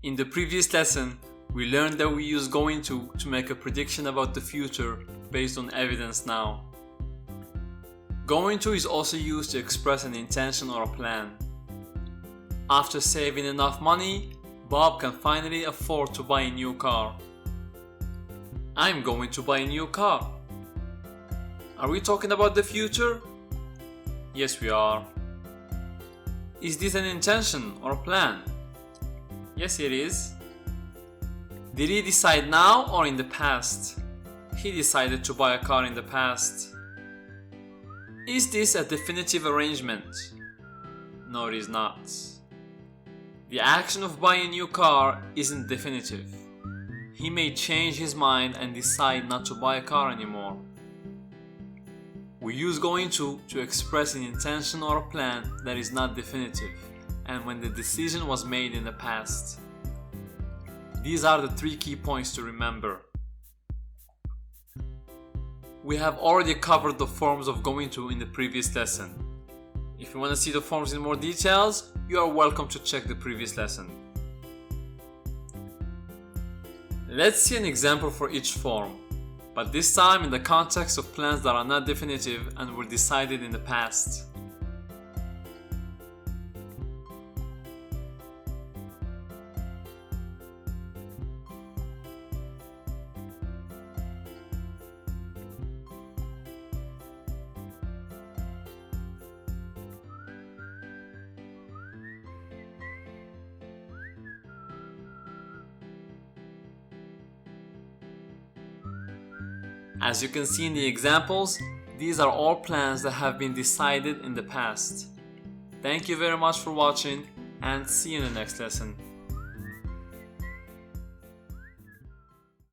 In the previous lesson, we learned that we use going to make a prediction about the future based on evidence now. Going to is also used to express an intention or a plan. After saving enough money, Bob can finally afford to buy a new car. I'm going to buy a new car. Are we talking about the future? Yes, we are. Is this an intention or a plan? Yes, it is. Did he decide now or in the past? He decided to buy a car in the past. Is this a definitive arrangement? No, it is not. The action of buying a new car isn't definitive. He may change his mind and decide not to buy a car anymore. We use going to express an intention or a plan that is not definitive, and when the decision was made in the past. These are the 3 key points to remember. We have already covered the forms of going to in the previous lesson. If you want to see the forms in more details, you are welcome to check the previous lesson. Let's see an example for each form, but this time in the context of plans that are not definitive and were decided in the past. As you can see in the examples, these are all plans that have been decided in the past. Thank you very much for watching and see you in the next lesson.